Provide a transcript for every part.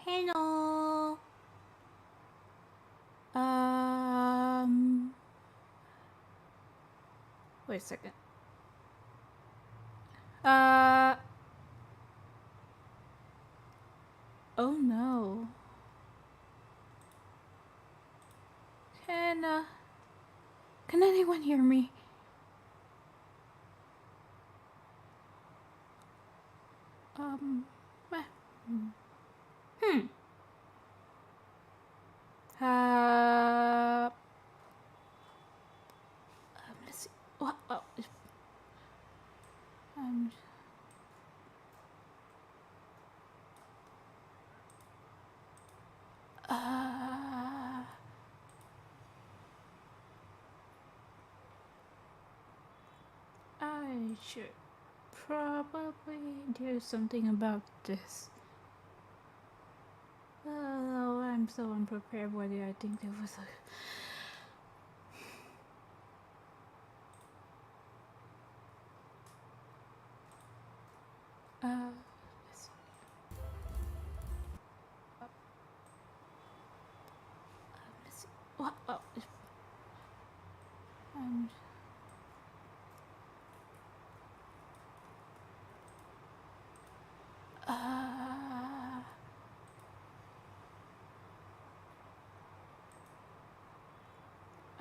Hello. Wait a second. Oh no. Can anyone hear me? Well, hmm. Let's see. What? Oh, um, I should probably do something about this. Oh, I'm so unprepared. Why did I think there was a... let's see. Let's see. What? Oh,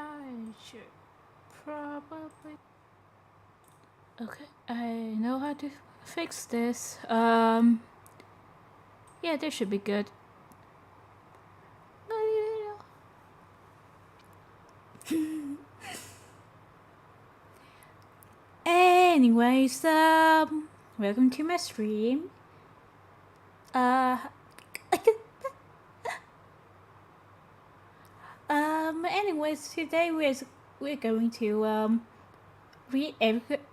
I should probably... Okay, I know how to fix this. Yeah, this should be good. Anyways, welcome to my stream. Anyways, today we're going to read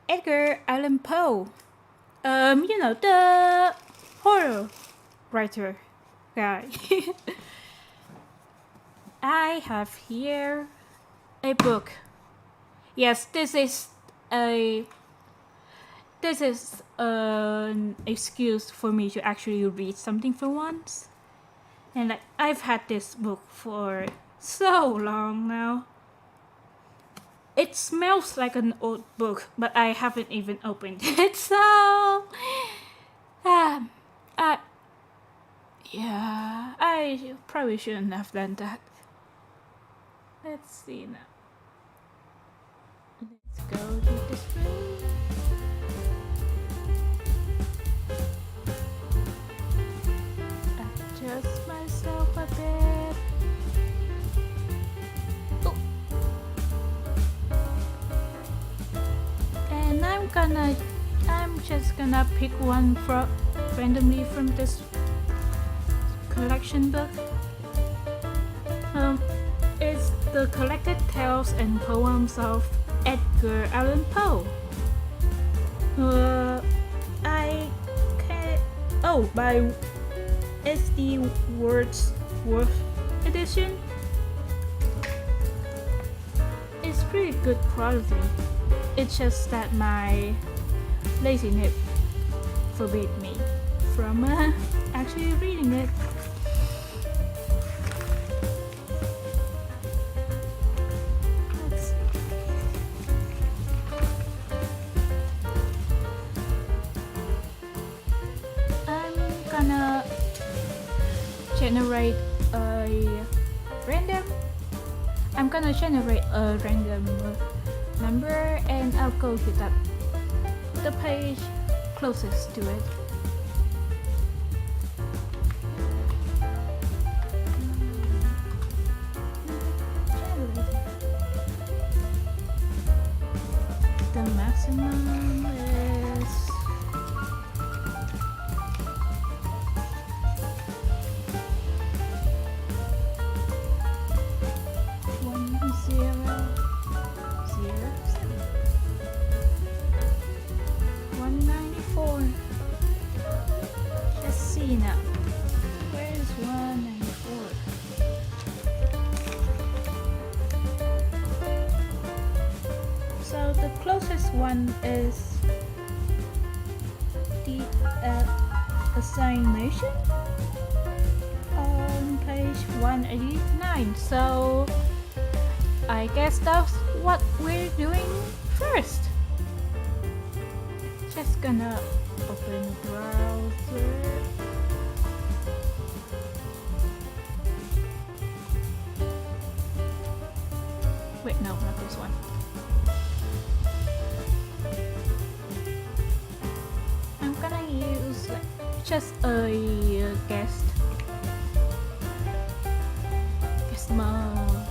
Edgar Allan Poe. You know, the horror writer guy. I have here a book. Yes, this is an excuse for me to actually read something for once. And like, I've had this book for so long now. It smells like an old book, but I haven't even opened it, so... yeah, I probably shouldn't have done that. Let's see now. Let's go to this room. Adjust myself a bit. Oh. And I'm just gonna pick one randomly from this collection book. It's the collected tales and poems of Edgar Allan Poe. By S.D. Wordsworth edition. It's pretty good quality. It's just that my laziness forbade me from actually reading it. Let's see. I'm gonna generate a random number, and I'll go to the page closest to it. The maximum is 1007. 194. Let's see now. Where is 194? So the closest one is assignation on page 189. So I guess that's what we're doing first. Just gonna open the browser. Wait, no, not this one. I'm gonna use just a guest mode.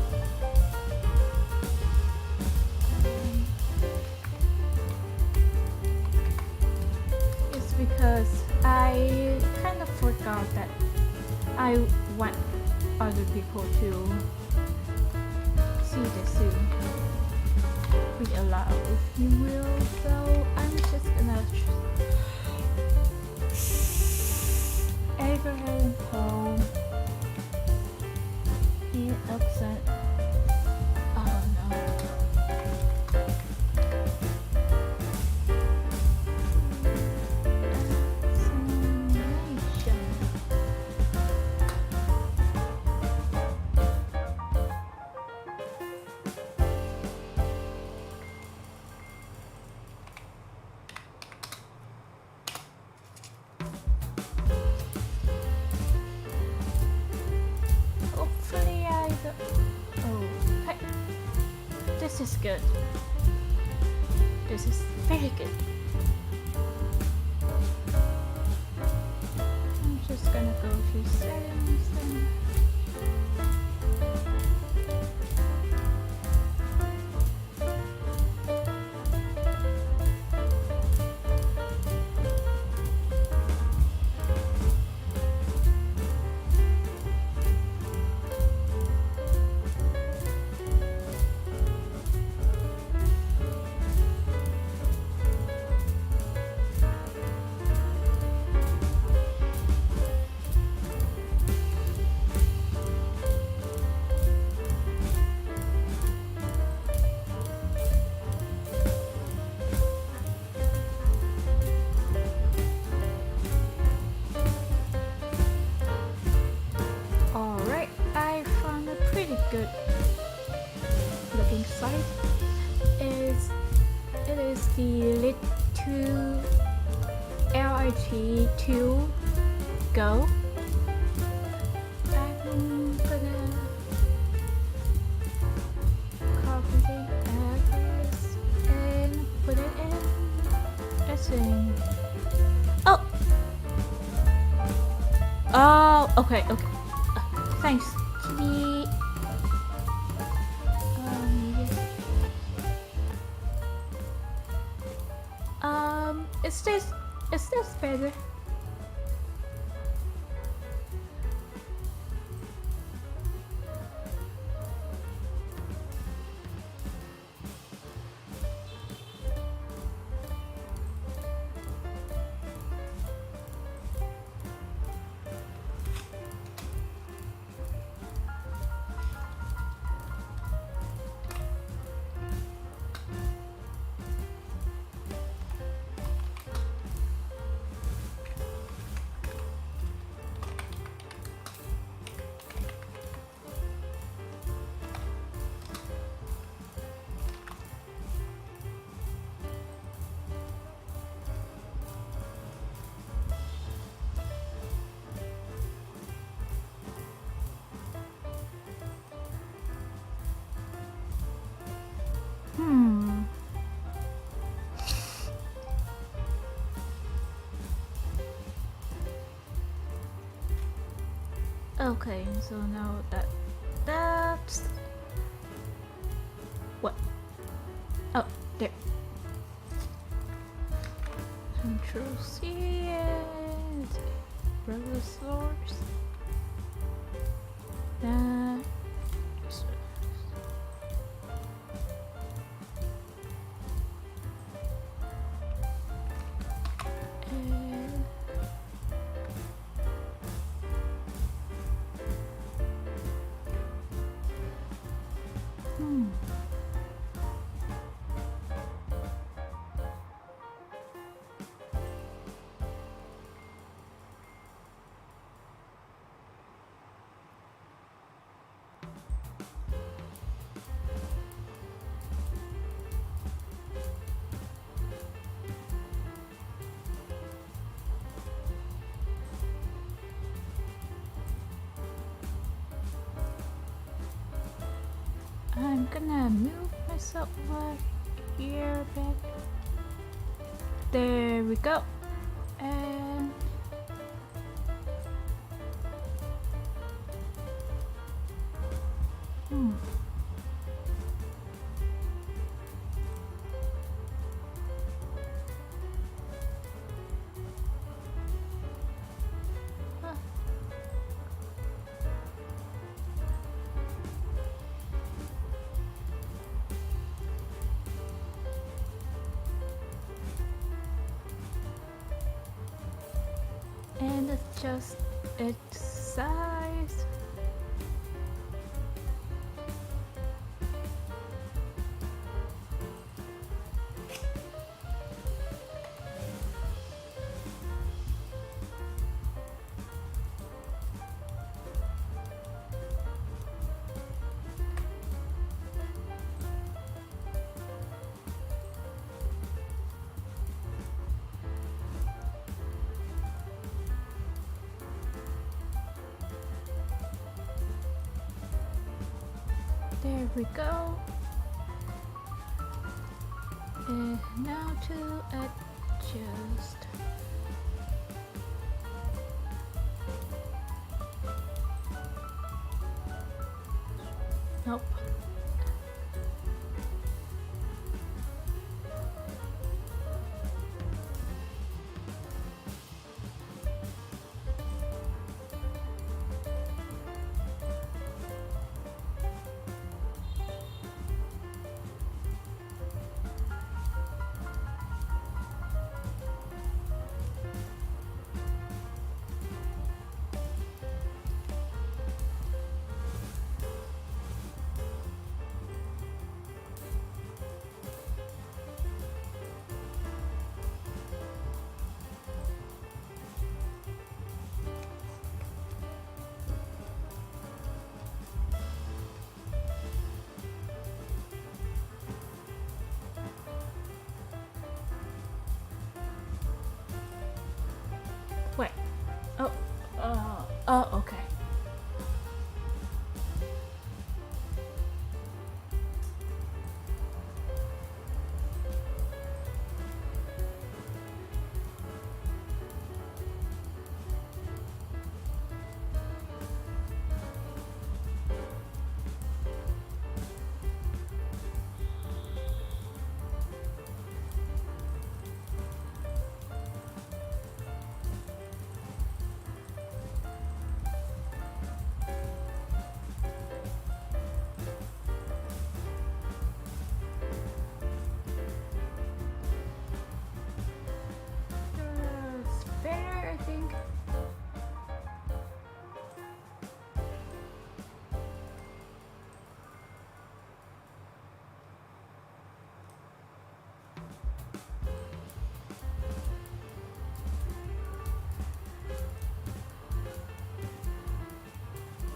It's because I kind of forgot that I want other people to see this soon. Read aloud if you will, so I'm just gonna Edgar Allan Poe in accent. Oh no. Hopefully I don't... Oh, hey. This is good. This is very good. I'm just gonna go to settings and... Alright, I found a pretty good looking site. It is the Lit2 LIT2 Go. I'm gonna copy the address and put it in a thing. Oh! Oh, okay. Thanks, kitty. Is this better? Okay, so now that's what? Oh, there. Control C and browser source. That. gonna move myself right here a bit. There we go. And and adjust its size. There we go. And now to adjust. Nope. Wait. Oh, okay. Spinner, I think.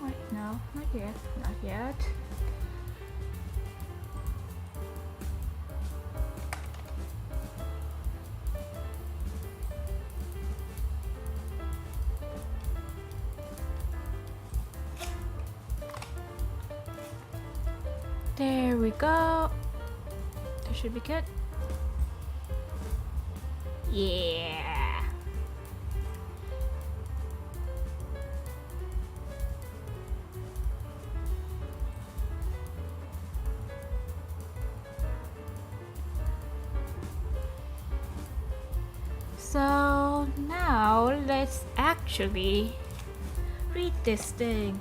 Wait, no, not yet, not yet. There we go. That should be good. Yeah. So now let's actually read this thing.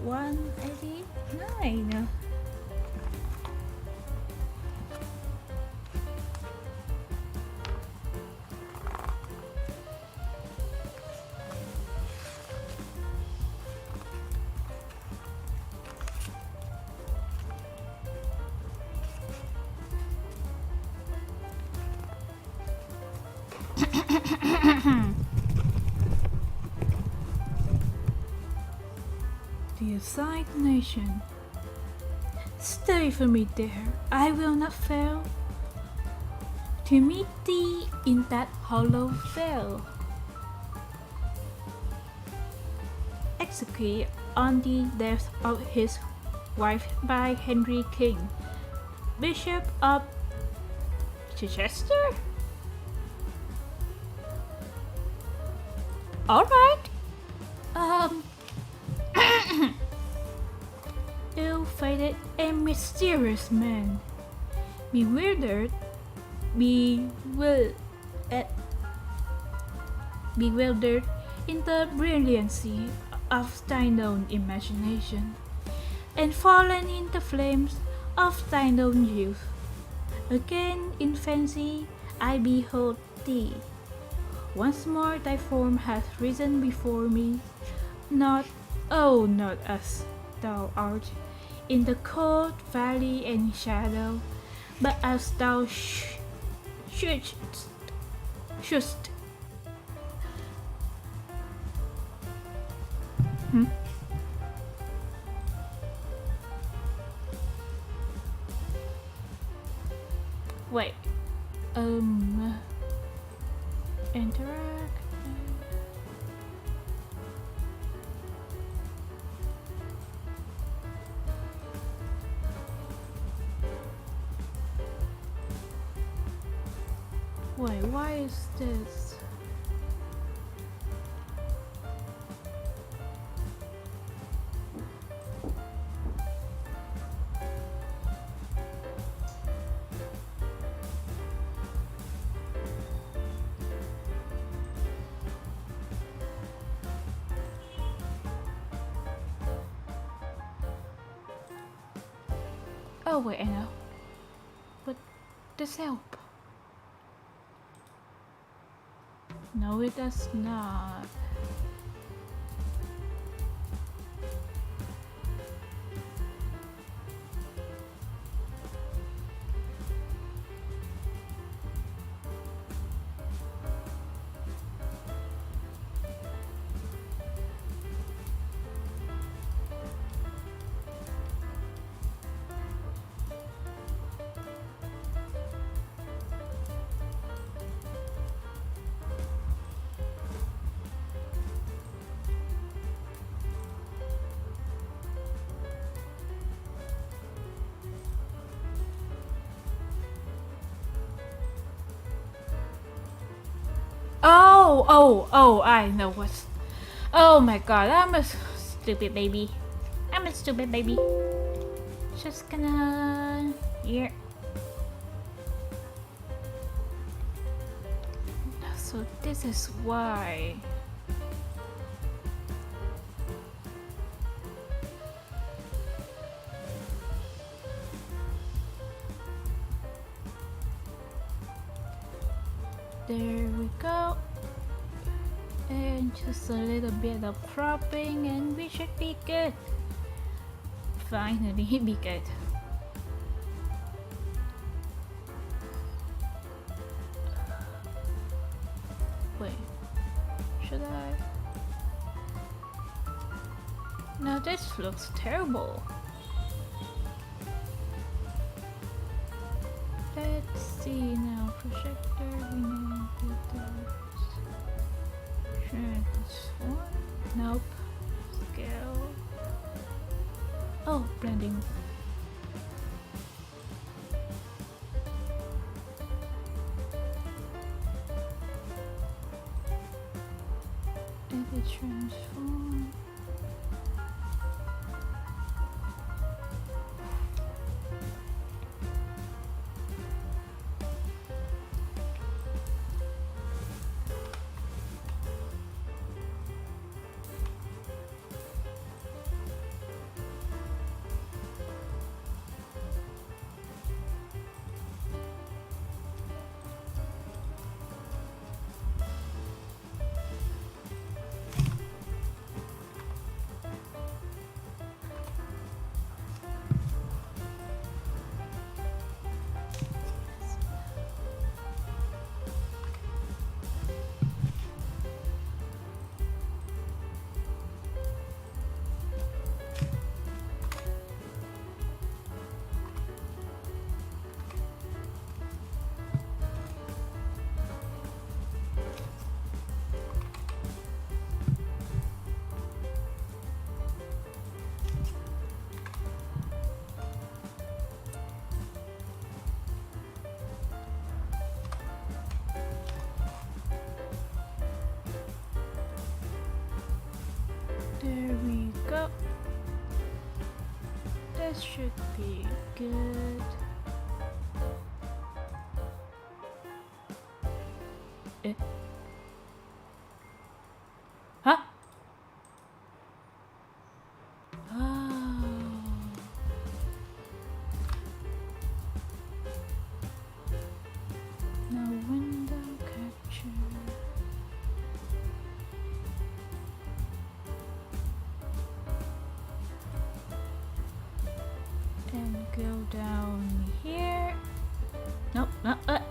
189. The assigned nation. Stay for me there, I will not fail to meet thee in that hollow vale. executed on the death of his wife by Henry King, Bishop of Chichester? Alright. Um, ill-fated and mysterious man. Bewildered, bewildered in the brilliancy of thine own imagination, and fallen in the flames of thine own youth. Again in fancy I behold thee. Once more thy form hath risen before me, not, oh, not as thou art in the cold valley and shadow, but as thou shouldst. Hmm? Wait. Interact. Wait, why is this? Oh wait, I know. But this help? No, it does not. Oh, I know what's. Oh my god, I'm a stupid baby. I'm a stupid baby. Just gonna. Yeah. So this is why. There we go. And just a little bit of cropping and we should be good. Finally be good. Wait, should I? No, this looks terrible. Let's see now, projector, we need to do this one. Nope. Scale. Oh, blending. Edit transform. There we go. This should be good. Huh? Oh. Now window capture. And go down here. Nope, not that.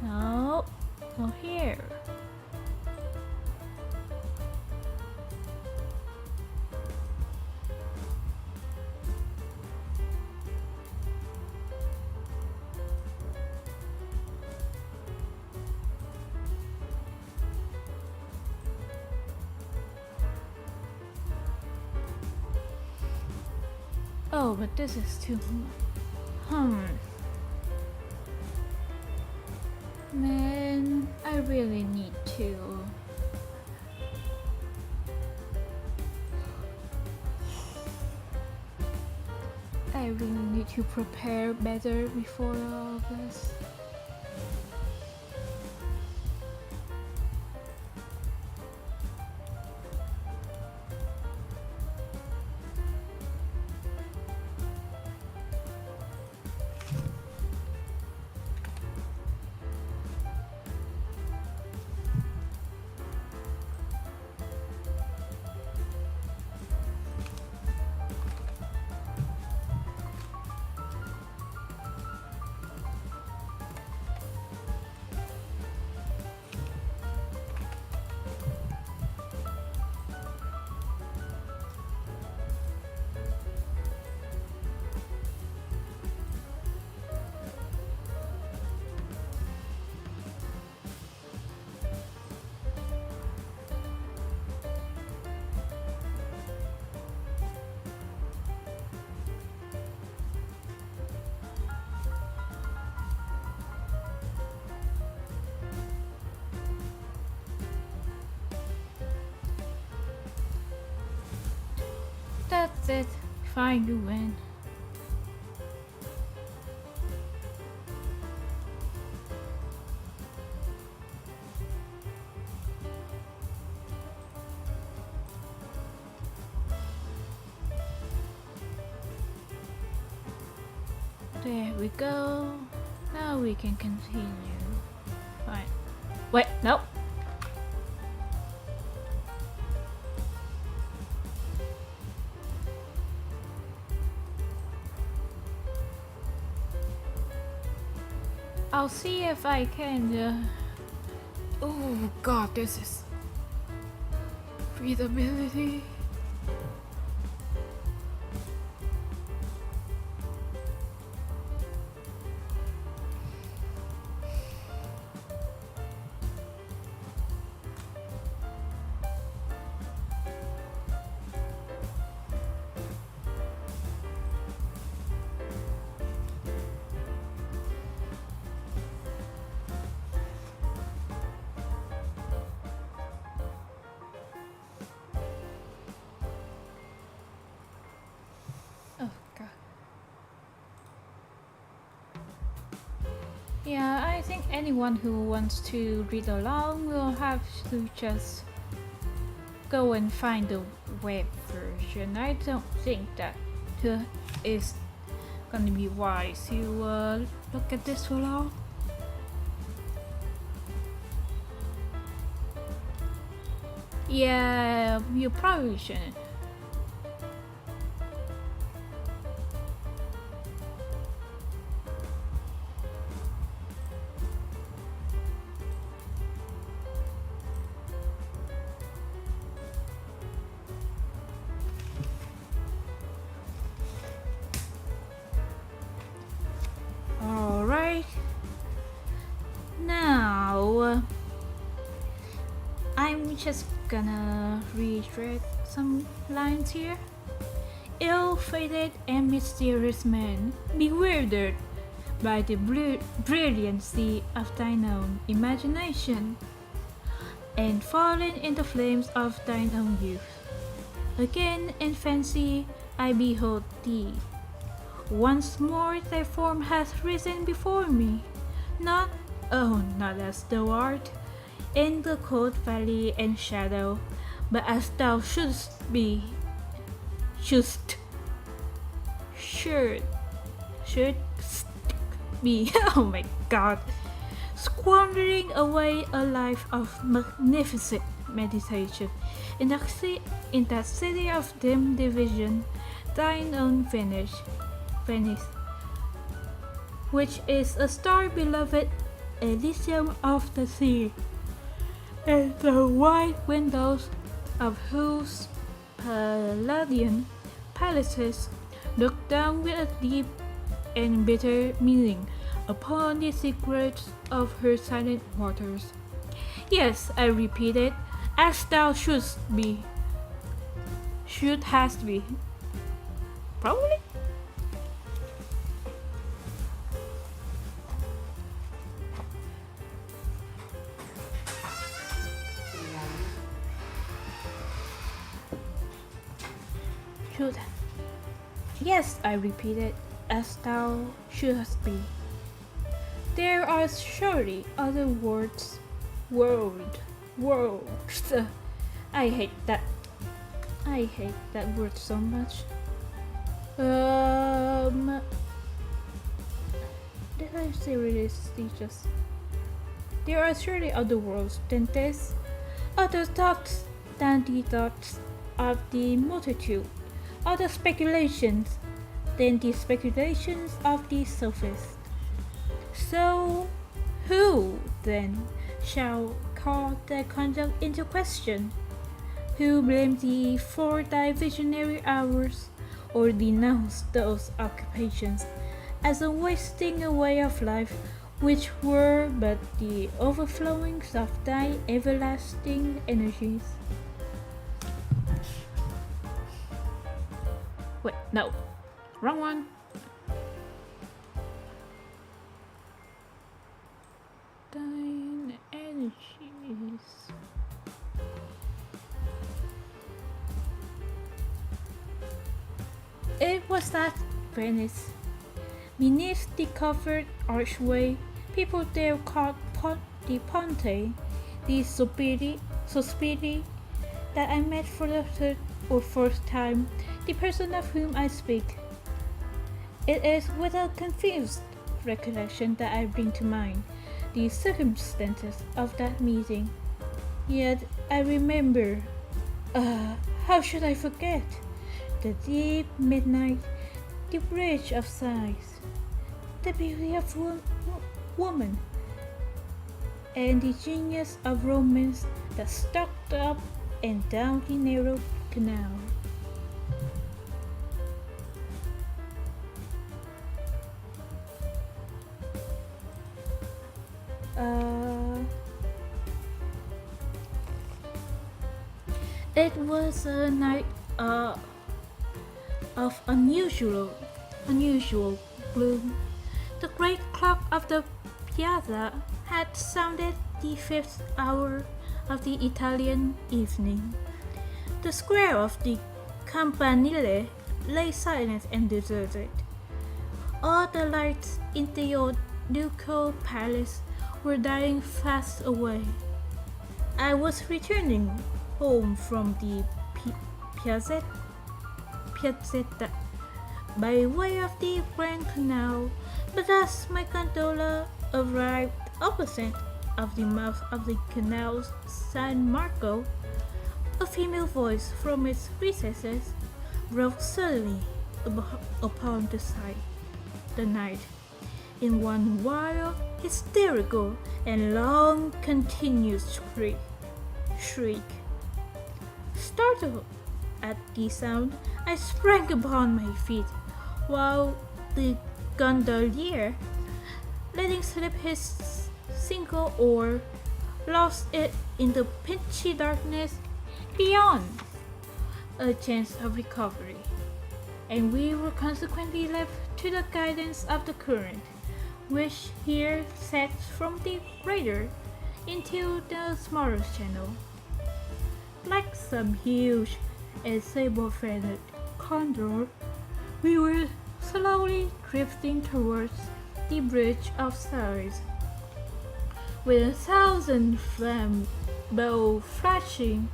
No, go here. Oh, but this is too... Man, I really need to... I really need to prepare better before all this. That's it. Fine, you win. There we go. Now we can continue. Fine. Wait, nope. I'll see if I can. Oh god, this is readability. Yeah, I think anyone who wants to read along will have to just go and find the web version. I don't think that is gonna be wise to look at this for long. Yeah, you probably shouldn't. Alright. Now, I'm just gonna read some lines here. Ill-fated and mysterious man, bewildered by the brilliancy of thine own imagination, and fallen in the flames of thine own youth. Again in fancy I behold thee. Once more thy form hath risen before me, not, oh, not as thou art, in the cold valley and shadow, but as thou shouldst be, shouldst, should, shouldst be, oh my god, squandering away a life of magnificent meditation in that city of dim division, thine own Venice, which is a star-beloved Elysium of the sea, and the wide windows of whose Palladian palaces look down with a deep and bitter meaning upon the secrets of her silent waters. Yes, I repeated, as thou shouldst be. Should hast be. Probably? Should. Yes, I repeated, as thou shouldst be. There are surely other words. Words. I hate that. I hate that word so much. Did I say really prestigious? There are surely other worlds than this, other thoughts than the thoughts of the multitude, other speculations than the speculations of the sophist. So, who, then, shall call thy conduct into question? Who blame thee for thy visionary hours, or denounce those occupations as a wasting away of life which were but the overflowings of thy everlasting energies? Wait, no. Wrong one. Thine energies. It was that Venice. Beneath the covered archway, people there called the Ponte, the Sospiri, that I met for the third or fourth time, the person of whom I speak. It is with a confused recollection that I bring to mind the circumstances of that meeting. Yet I remember, how should I forget? The deep midnight, the bridge of sighs, the beauty of woman, and the genius of romance that stalked up and down the narrow canal. It was a night of unusual gloom. The great clock of the piazza had sounded the 5th hour of the Italian evening. The square of the Campanile lay silent and deserted. All the lights in the old ducal palace were dying fast away. I was returning home from the Piazzetta by way of the Grand Canal, but as my gondola arrived opposite of the mouth of the canal's San Marco, a female voice from its recesses broke suddenly upon the night in one wild, hysterical, and long continuous shriek. Startled at the sound, I sprang upon my feet, while the gondolier, letting slip his single oar, lost it in the pitchy darkness beyond a chance of recovery, and we were consequently left to the guidance of the current, which here sets from the greater into the smaller channel. Like some huge a sable-feathered condor, we were slowly drifting towards the Bridge of Stars, with 1,000 flambeaux flashing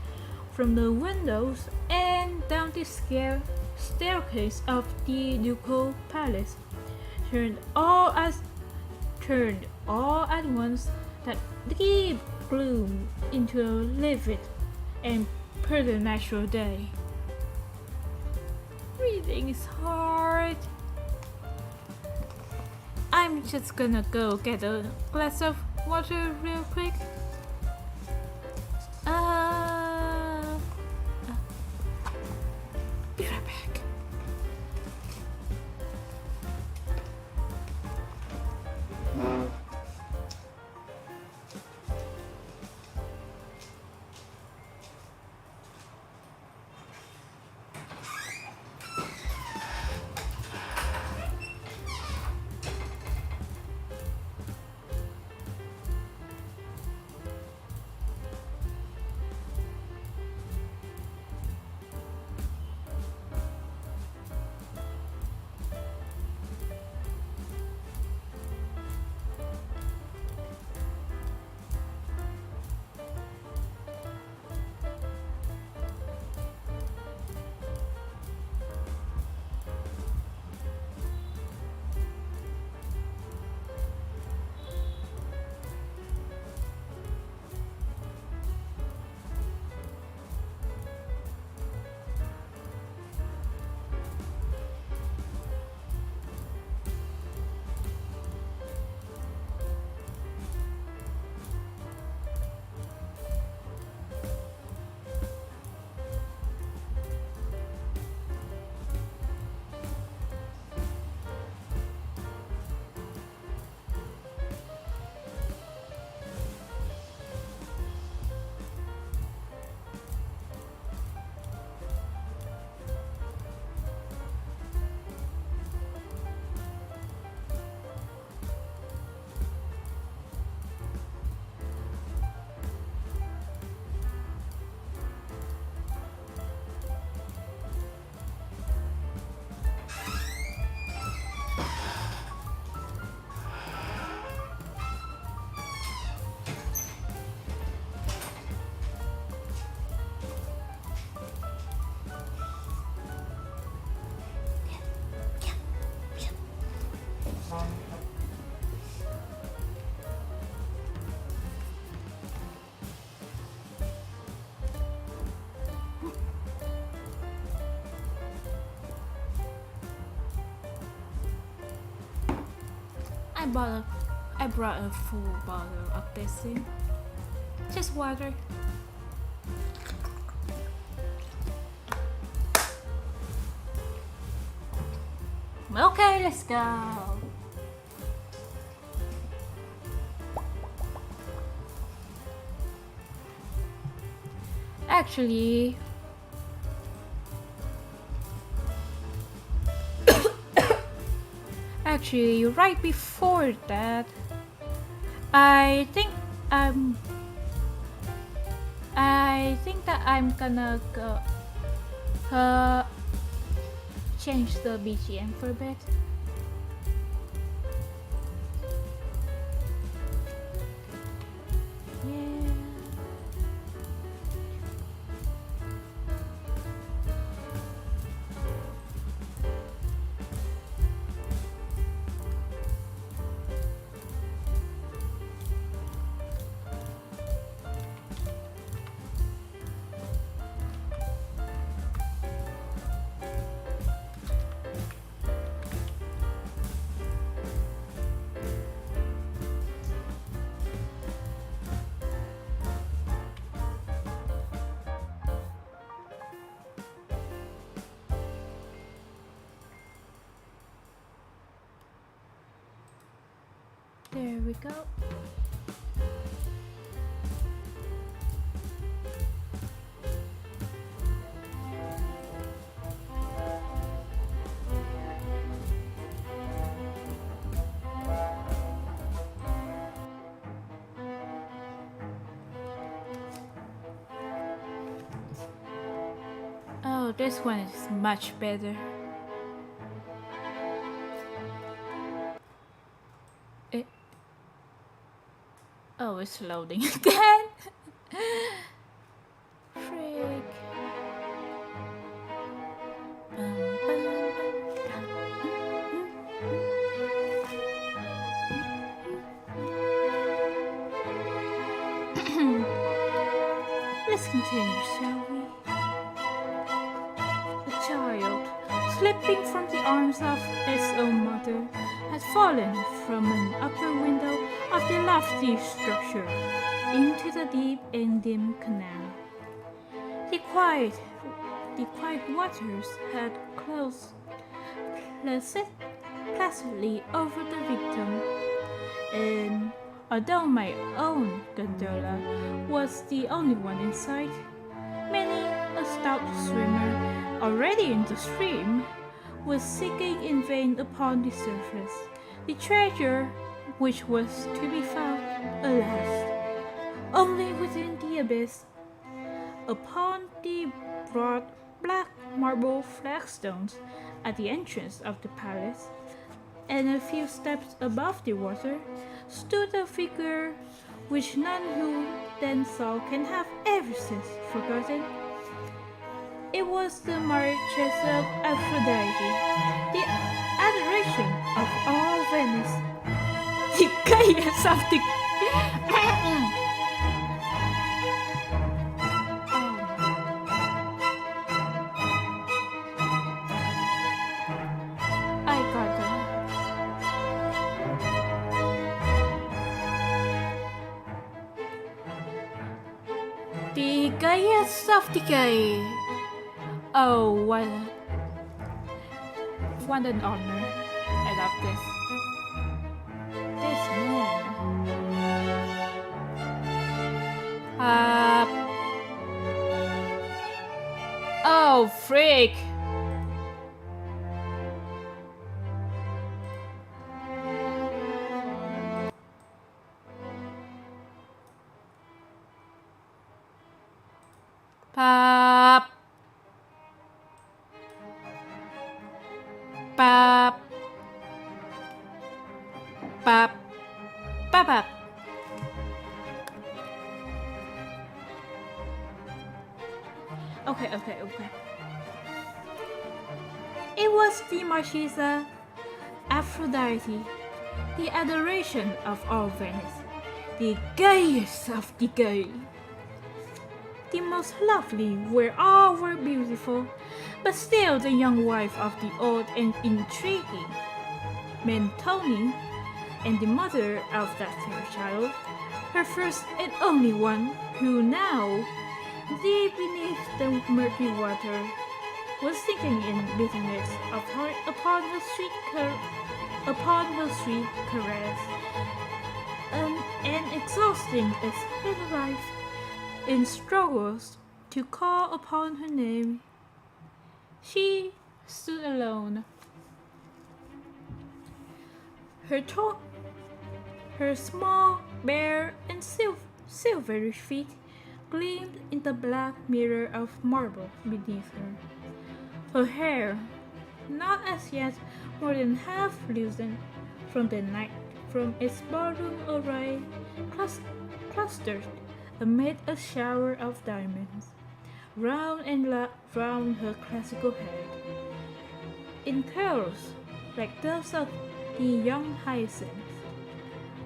from the windows and down the staircase of the ducal palace. Turned all at once that deep gloom into a livid and preternatural day. Reading is hard. I'm just gonna go get a glass of water real quick. Be right back. I brought a full bottle of this in. Just water. Okay, let's go. Actually, right before that, I think that I'm gonna go change the BGM for a bit. There we go. this one is much better. Oh, it's loading again. Frick. Let's continue, shall we? The child, slipping from the arms of its own mother, had fallen from an upper window of the lofty structure into the deep and dim canal. The quiet waters had closed placidly over the victim, and although my own gondola was the only one in sight, many a stout swimmer already in the stream was seeking in vain upon the surface the treasure which was to be found, alas, only within the abyss. Upon the broad black marble flagstones at the entrance of the palace, and a few steps above the water, stood a figure which none who then saw can have ever since forgotten. It was the Marchesa of Aphrodite, the adoration of all Venice, the goddess of the I got that. The goddess of the gay. Oh, what an honor. I love this. This man. Oh, freak. Pop. Pop. Pop. Pop. Pop. Okay. It was the Marchesa Aphrodite, the adoration of all Venice, the gayest of the gay. The most lovely where all were beautiful, but still the young wife of the old and intriguing Mentoni, and the mother of that fair child, her first and only one, who now, deep beneath the murky water, was sinking in bitterness of heart upon her sweet caress, and exhausting its little life in struggles to call upon her name. She stood alone. Her small, bare, and silvery feet gleamed in the black mirror of marble beneath her. Her hair, not as yet more than half loosened from its ballroom array, clustered amid a shower of diamonds, round her classical head, in curls like those of the young hyacinths,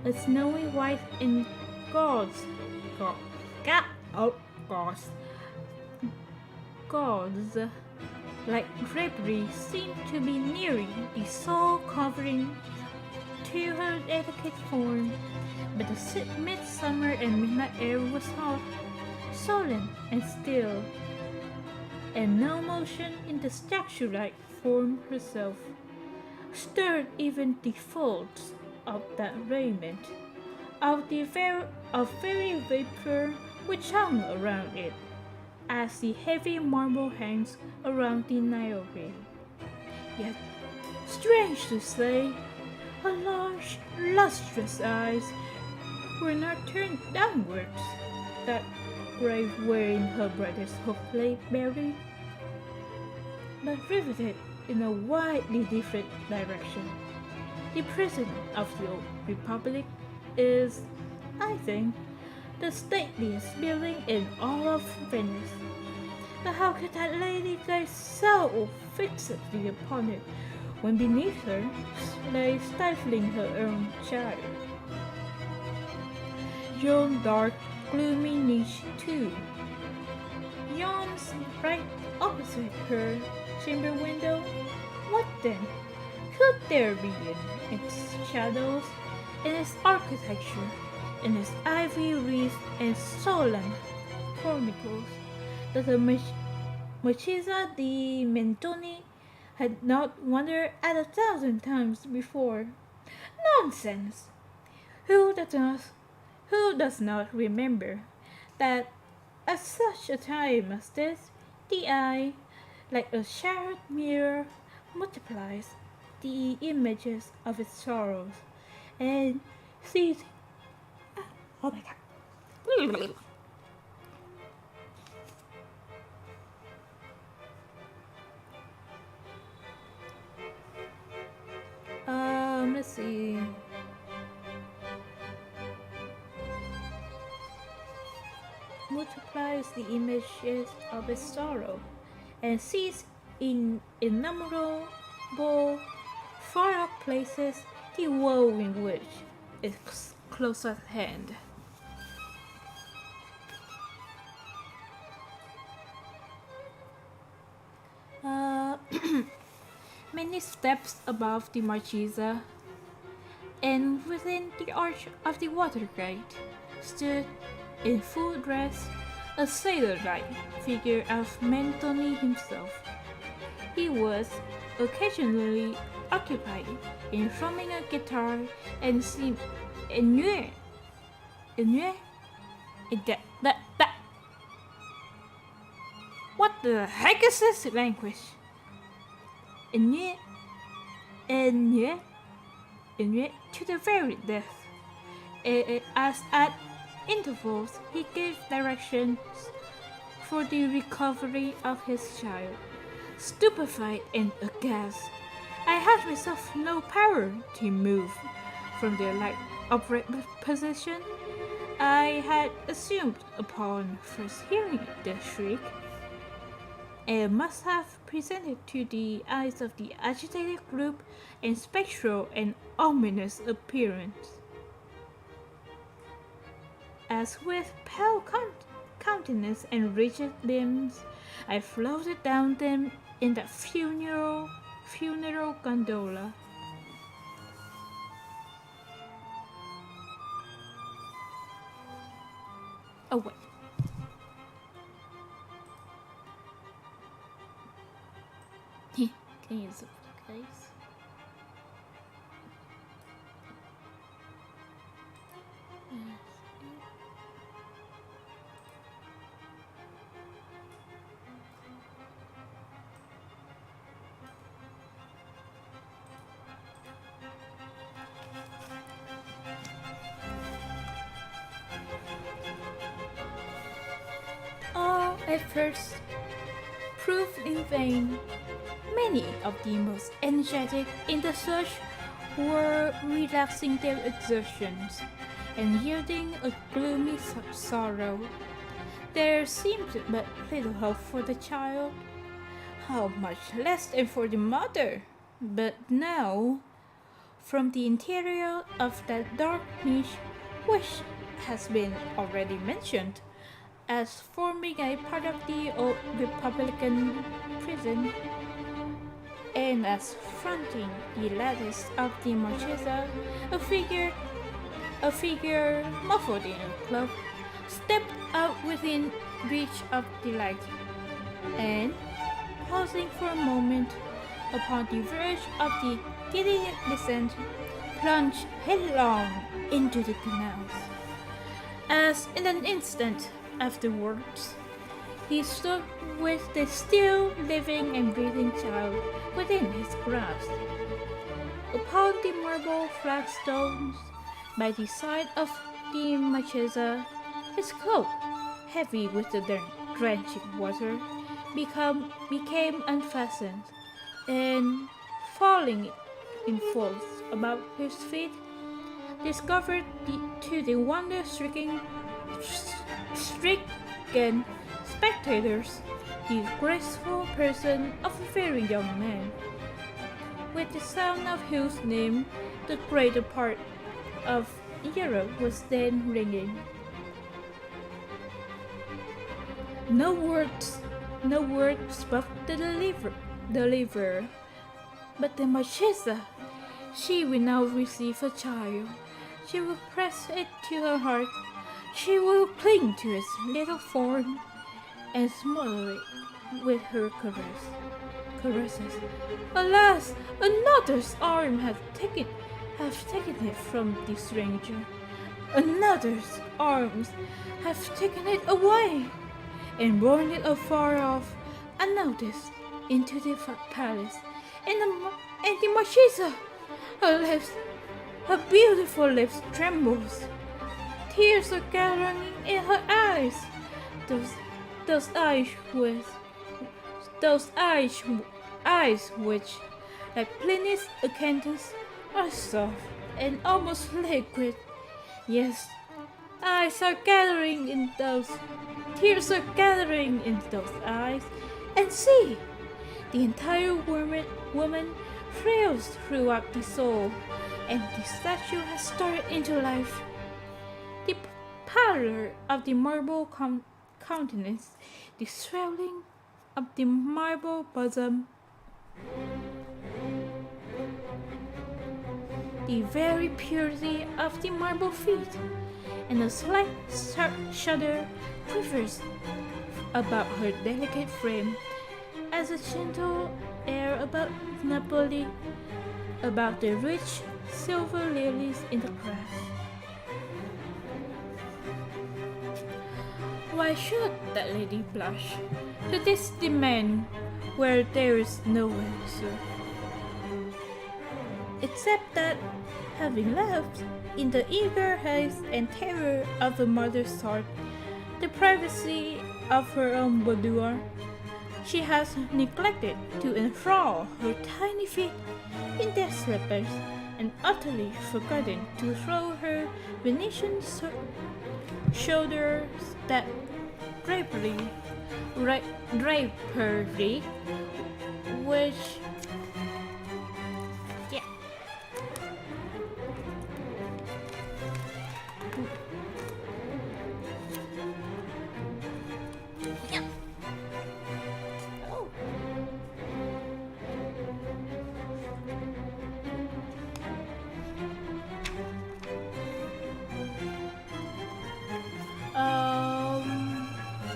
a snowy white in gauze like drapery seemed to be nearing the sole covering to her delicate form, but the midsummer and midnight air was hot, solemn and still, and no motion in the statue-like form herself stirred even the folds of that raiment, of very vapor which hung around it, as the heavy marble hangs around the Niobe. Yet, strange to say, her large, lustrous eyes were not turned downwards, that grave wherein her brother's hope lay buried. but riveted in a widely different direction. The prison of the old republic is, I think, the stateliest building in all of Venice. But how could that lady gaze so fixedly upon it when beneath her lay stifling her own child? Yon dark, gloomy niche, too, yawns right opposite her chamber window. What then could there be in its shadows, in its architecture, in its ivy wreaths and solemn cornicles, that the Marchesa di Mentoni had not wondered at 1,000 times before? Nonsense! Who does not remember that at such a time as this, the eye, like a shattered mirror, multiplies the images of its sorrows, and sees. Oh my god. Let's see. Multiplies the images of its sorrow, and sees in innumerable far-off places the woe in which is close at hand. Many steps above the Marchesa, and within the arch of the watergate, stood, in full dress, a sailor-like figure of Mentoni himself. He was occasionally occupied in strumming a guitar and seemed ennuyé. That. What the heck is this language? Ennuyé to the very death. As at intervals he gave directions for the recovery of his child. Stupefied and aghast, I had myself no power to move from the upright position I had assumed upon first hearing the shriek, and must have presented to the eyes of the agitated group a spectral and ominous appearance. As with pale countenance and rigid limbs, I floated down them in that funeral gondola. Oh wait. Can you use the case? All efforts proved in vain. Many of the most energetic in the search were relaxing their exertions and yielding a gloomy sorrow. There seemed but little hope for the child, how much less than for the mother. But now, from the interior of that dark niche, which has been already mentioned as forming a part of the old Republican prison, and as fronting the lattice of the Marchesa, a figure muffled in a cloak, stepped out within reach of the light, and, pausing for a moment upon the verge of the giddy descent, plunged headlong into the canals. As in an instant afterwards, he stood with the still living and breathing child within his grasp. Upon the marble flagstones by the side of the Marchesa, his cloak, heavy with the drenching water, became unfastened, and falling in folds about his feet, discovered to the stricken spectators the graceful person of a very young man, with the sound of whose name the greater part of Europe was then ringing. No words, no word spoke the deliverer, but the Marchesa. She will now receive a child. She will press it to her heart. She will cling to its little form and smother it with her caresses. Alas, another's arm have taken it from the stranger. Another's arms have taken it away and borne it afar off, unnoticed, into the palace. And the Marchesa, her lips, her beautiful lips trembles. Tears are gathering in her eyes. Those eyes which, like Pliny's acanthus, are soft and almost liquid. Yes, eyes are gathering in those. Tears are gathering in those eyes. And see, the entire woman thrills throughout the soul, and the statue has started into life. The pallor of the marble countenance, the swelling of the marble bosom, the very purity of the marble feet, and a slight shudder quivers about her delicate frame, as a gentle air about Napoli, about the rich silver lilies in the grass. Why should that lady blush to this demand where there is no answer? Except that, having left, in the eager haste and terror of a mother's heart, the privacy of her own boudoir, she has neglected to enthrall her tiny feet in their slippers, and utterly forgotten to throw her Venetian shoulders that drapery, which, yeah. Yeah. Oh.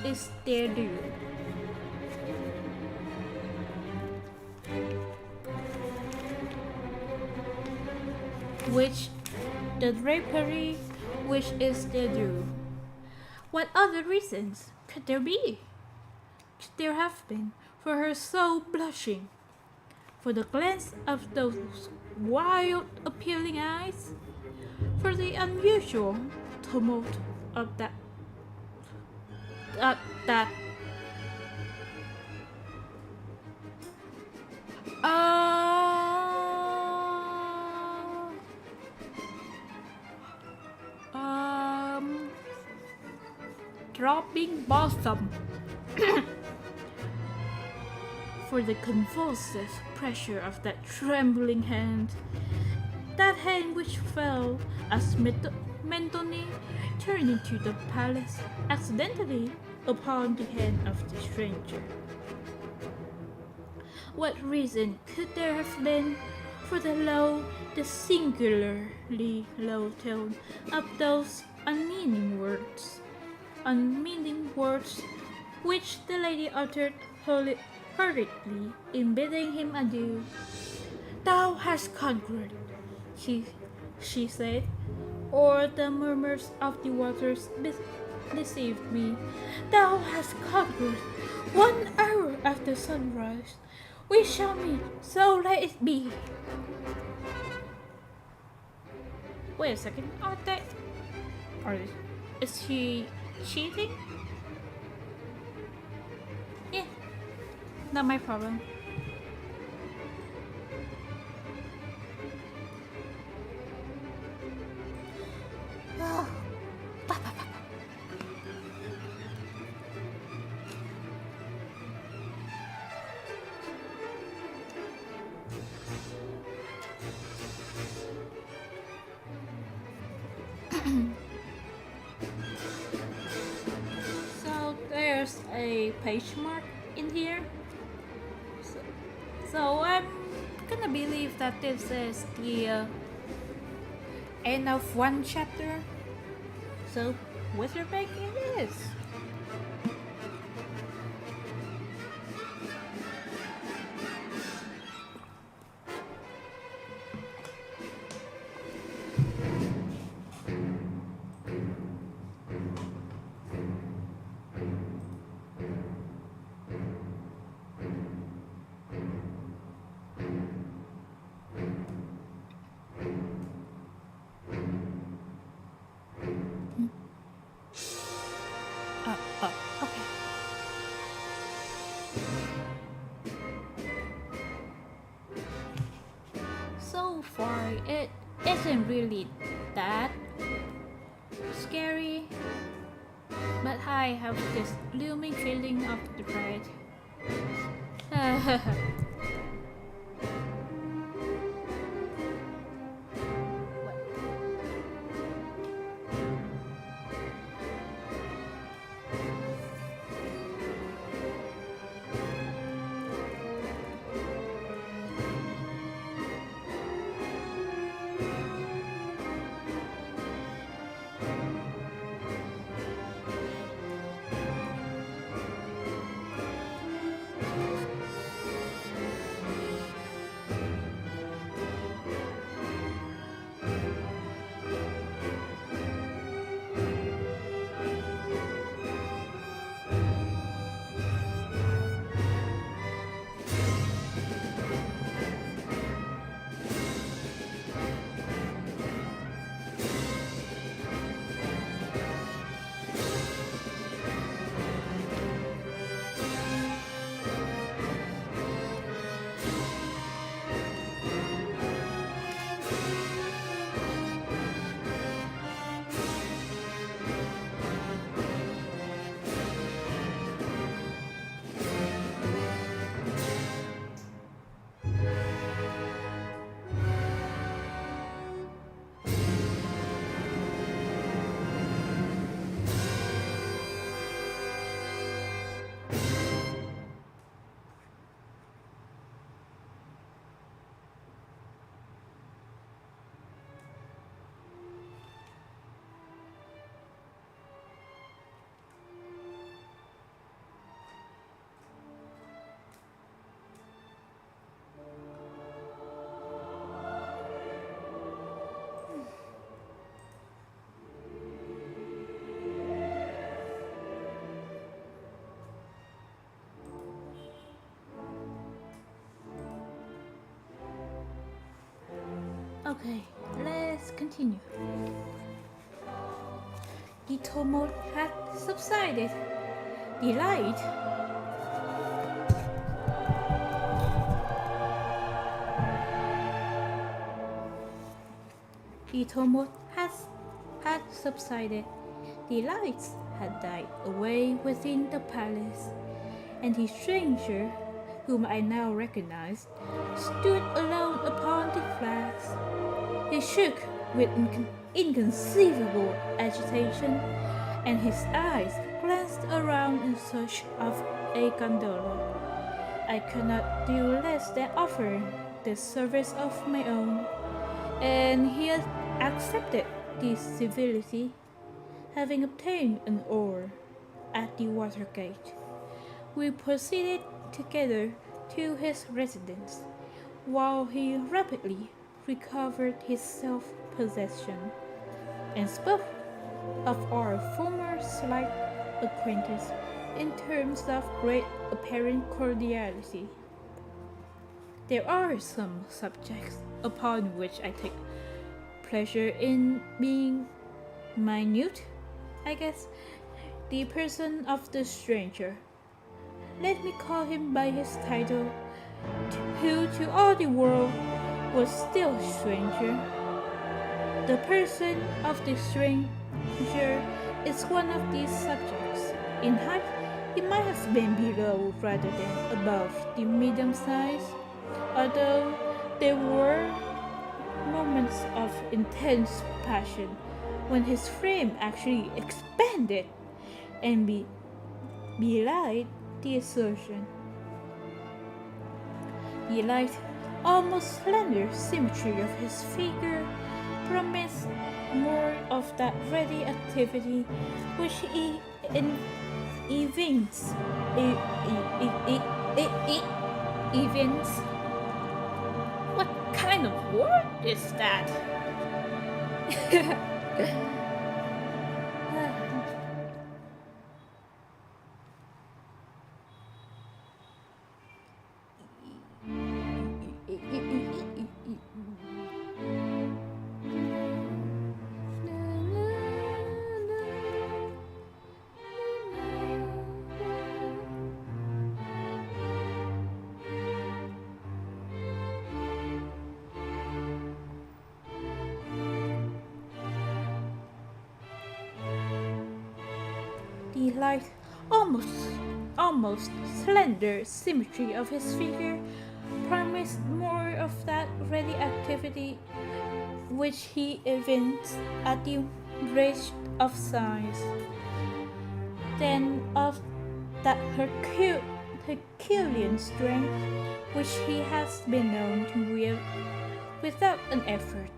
Is their due. Which the drapery, which is their due. What other reasons could there be? Could there have been for her so blushing? For the glance of those wild, appealing eyes? For the unusual tumult of that dropping bosom, for the convulsive pressure of that trembling hand, that hand which fell as Mentone turned into the palace accidentally upon the hand of the stranger. What reason could there have been for the singularly low tone of those unmeaning words which the lady uttered hurriedly in bidding him adieu? "Thou hast conquered," she said, "or the murmurs of the waters deceived me. Thou hast conquered. 1 hour after sunrise, we shall meet, so let it be." Wait a second, is he cheating? Yeah, Not my problem. So there's a page mark in here. So, so I'm gonna believe that this is the end of one chapter. So wizard bank it is. Okay. So far, it isn't really that scary, but I have this looming feeling of dread. Okay, let's continue. The tumult had subsided. The light had subsided. The lights had died away within the palace, and the stranger, whom I now recognized, stood alone upon the flags. He shook with inconceivable agitation, and his eyes glanced around in search of a gondola. I could not do less than offer the service of my own, and he accepted the civility, having obtained an oar at the water gate. We proceeded together to his residence, while he rapidly recovered his self-possession and spoke of our former slight acquaintance in terms of great apparent cordiality. There are some subjects upon which I take pleasure in being minute, I guess. The person of the stranger, let me call him by his title, who to all the world was still a stranger. The person of the stranger is one of these subjects. In height, he might have been below rather than above the medium size, although there were moments of intense passion when his frame actually expanded and belied the assertion. The light, almost slender symmetry of his figure promised more of that ready activity which he evinces. Events. What kind of word is that? The light, almost slender symmetry of his figure promised more of that ready activity which he evinced at the range of size than of that Herculean strength which he has been known to wield without an effort.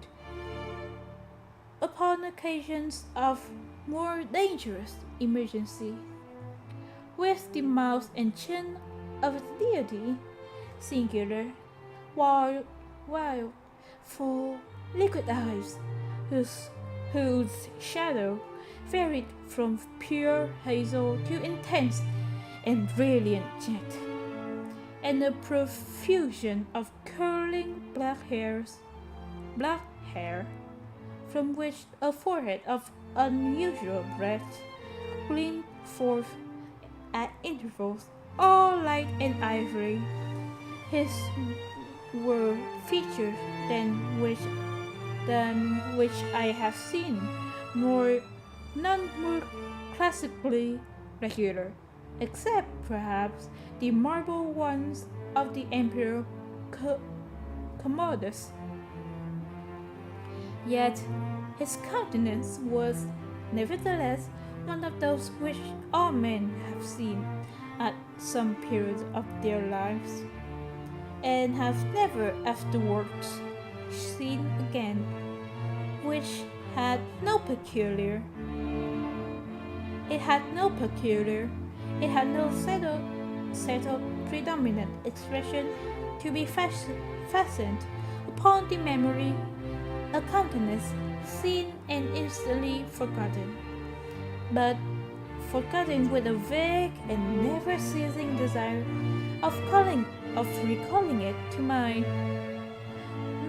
Upon occasions of more dangerous emergency, with the mouth and chin of a deity singular, while full liquid eyes, whose shadow varied from pure hazel to intense and brilliant jet, and a profusion of curling black hair, from which a forehead of unusual breadth gleamed forth at intervals, all light and ivory. His were features than which I have seen, none more classically regular, except perhaps the marble ones of the Emperor Commodus. Yet his countenance was nevertheless one of those which all men have seen at some period of their lives, and have never afterwards seen again, which had no peculiar, settled predominant expression to be fastened upon the memory, a countenance seen and instantly forgotten, but forgotten with a vague and never ceasing desire of recalling it to mind.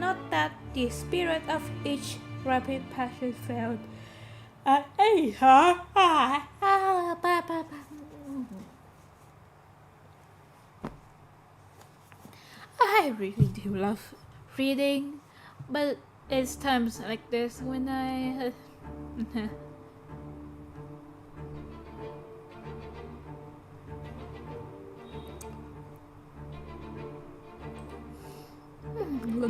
Not that the spirit of each rapid passion failed. I really do love reading, but it's times like this when I what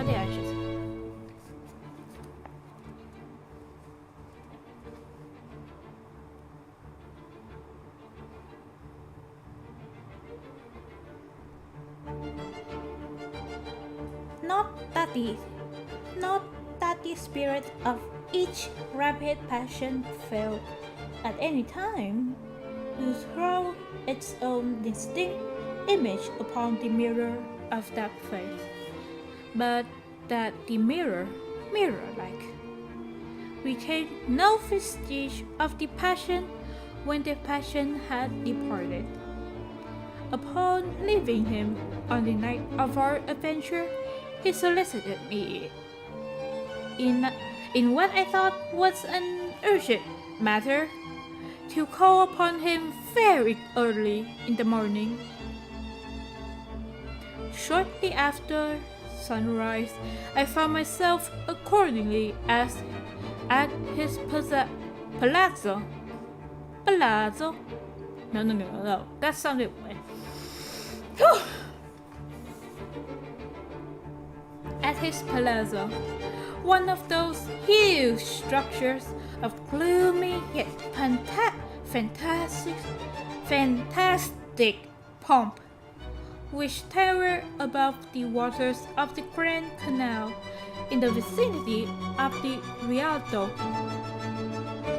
did I just say? Not that the spirit of each rapid passion failed at any time, to throw its own distinct image upon the mirror of that face, but that the mirror-like, retained no vestige of the passion when the passion had departed. Upon leaving him on the night of our adventure, he solicited me in, in what I thought was an urgent matter to call upon him very early in the morning. Shortly after sunrise, I found myself accordingly at his palazzo. Palazzo? No. That sounded weird. At his palazzo, one of those huge structures of gloomy yet fantastic pomp, which tower above the waters of the Grand Canal in the vicinity of the Rialto.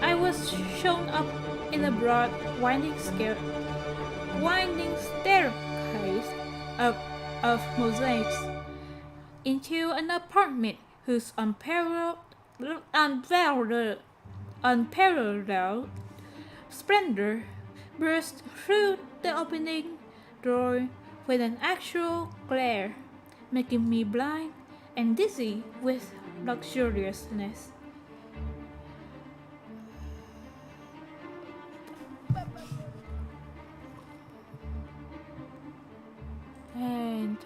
I was shown up in a broad, winding staircase of mosaics into an apartment whose unparalleled splendor burst through the opening door with an actual glare, making me blind and dizzy with luxuriousness. And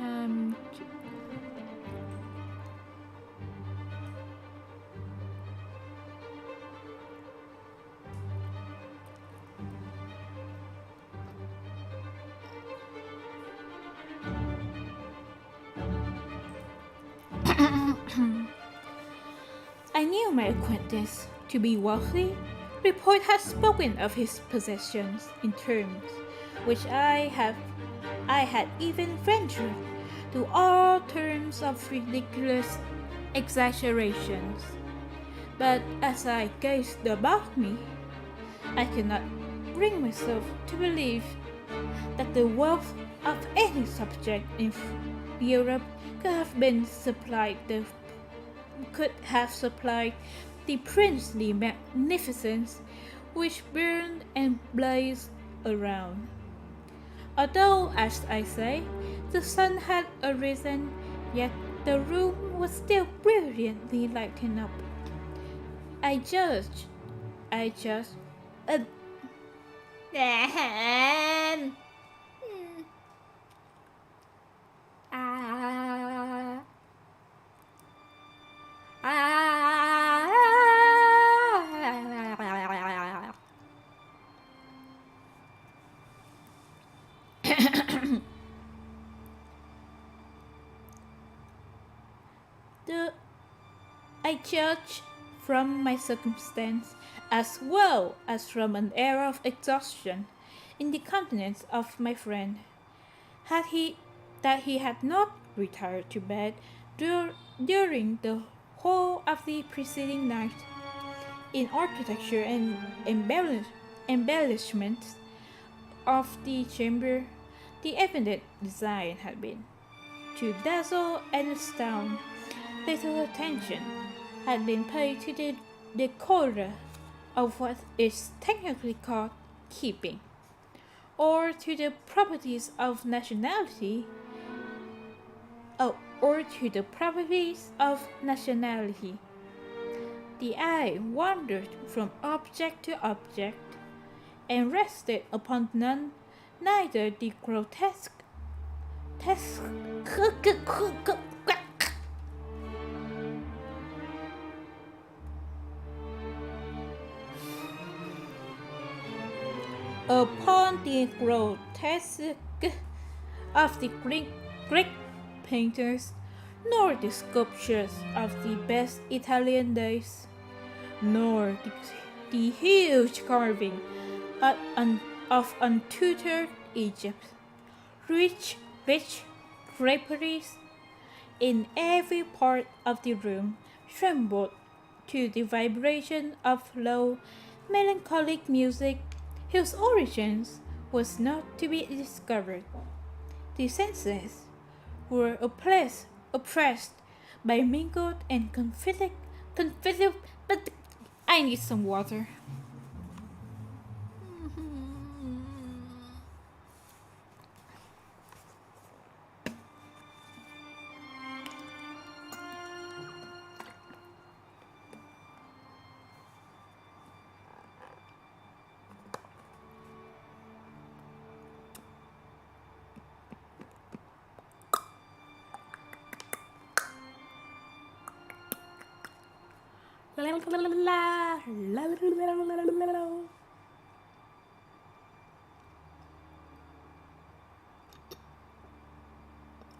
I knew my acquaintance to be wealthy. Report had spoken of his possessions in terms which I had even ventured to all terms of ridiculous exaggerations. But as I gazed about me, I could not bring myself to believe that the wealth of any subject in Europe could have supplied the princely magnificence which burned and blazed around. Although, as I say, the sun had arisen, yet the room was still brilliantly lighted up. I judged, I judged from my circumstance, as well as from an air of exhaustion in the countenance of my friend, that he had not retired to bed during the whole of the preceding night. In architecture and embellishments of the chamber, the evident design had been to dazzle and astound. Little attention had been paid to the decor of what is technically called keeping, or to the properties of nationality. The eye wandered from object to object, and rested upon none, neither the grotesque upon the grotesque of the Greek painters, nor the sculptures of the best Italian days, nor the huge carving of untutored Egypt. Rich draperies in every part of the room trembled to the vibration of low, melancholic music whose origins was not to be discovered. The senses were oppressed by mingled and conflicted, but I need some water.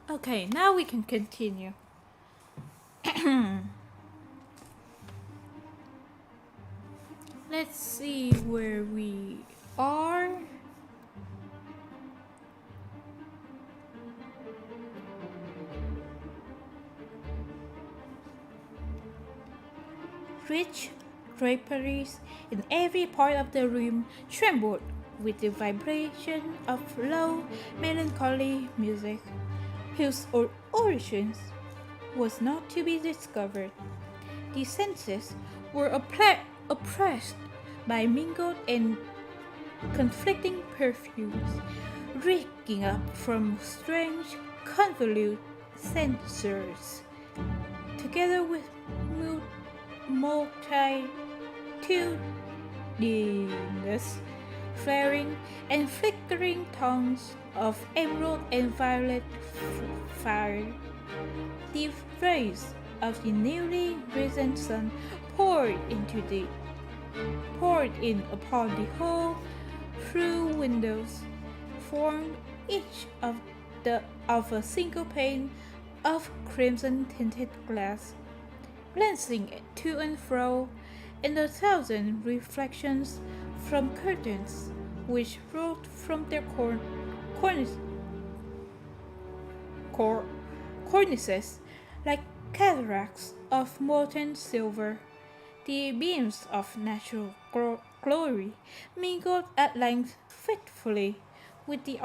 Okay, now we can continue. Let's see where we are. Rich draperies in every part of the room trembled with the vibration of low, melancholy music, whose origins was not to be discovered. The senses were oppressed by mingled and conflicting perfumes, reeking up from strange, convoluted censers, together with multitudinous flaring and flickering tongues of emerald and violet fire. The rays of the newly risen sun poured in upon the hall through windows, formed each of a single pane of crimson-tinted glass, glancing to and fro in the thousand reflections from curtains which rolled from their cornices like cataracts of molten silver. The beams of natural glory mingled at length fitfully with the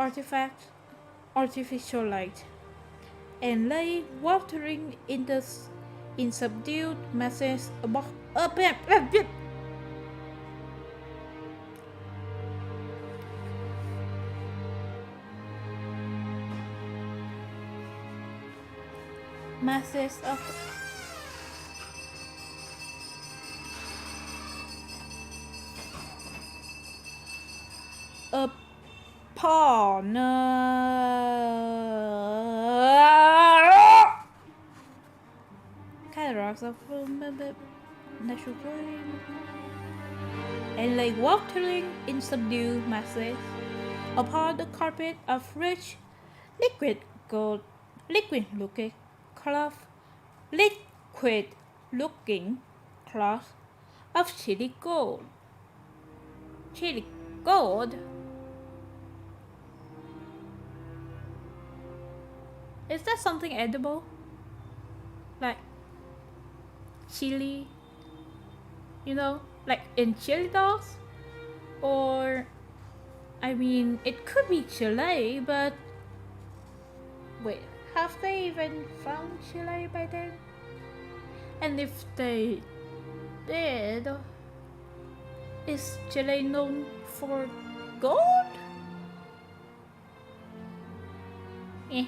artificial light, and lay weltering in subdued masses masses of upon cataracts of natural glory, and lay weltering in subdued masses upon the carpet of rich liquid looking cloth of chili gold. Chili gold? Is that something edible? Like chili? You know, like in chili dogs? Or, I mean, it could be Chile, but wait, have they even found Chile by then? And if they did, is Chile known for gold? Eh.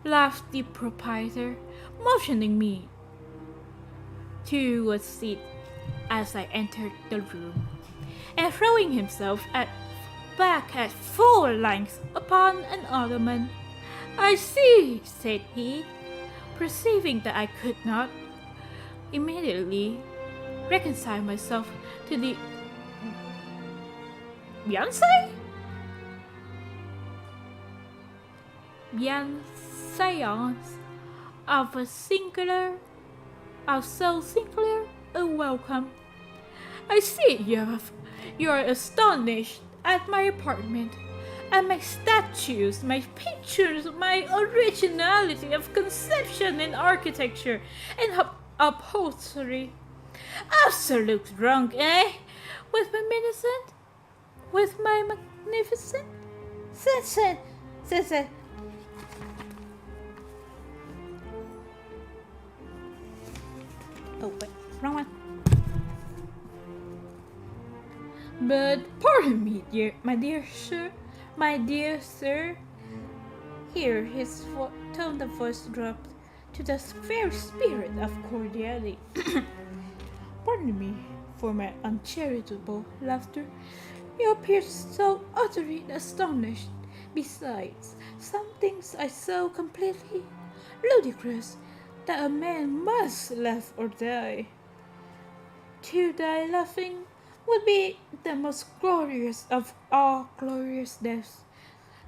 Laughed the proprietor, motioning me to a seat as I entered the room, and throwing himself back at full length upon an ottoman. "I see," said he, perceiving that I could not immediately reconcile myself to the Beyonce? bienseance of so singular a welcome. I see you are astonished at my apartment, at my statues, my pictures, my originality of conception in architecture and upholstery. Absolute wrong, eh? With my magnificent? With my magnificent? Sensei. Oh, wait, wrong one. But pardon me, my dear sir. Here his tone of voice dropped to the very spirit of cordiality. Pardon me for my uncharitable laughter. You appear so utterly astonished. Besides, some things are so completely ludicrous that a man must laugh or die. To die laughing would be the most glorious of all glorious deaths.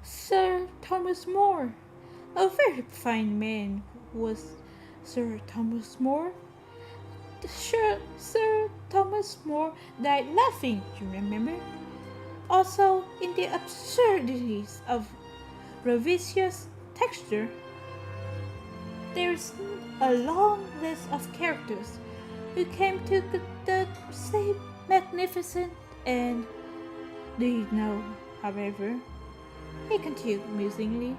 Sir Thomas More, a very fine man was Sir Thomas More. Sir Thomas More died laughing, you remember? Also, in the absurdities of Ravicious texture, there's a long list of characters who came to the same magnificent end. Do you know, however, he continued musingly,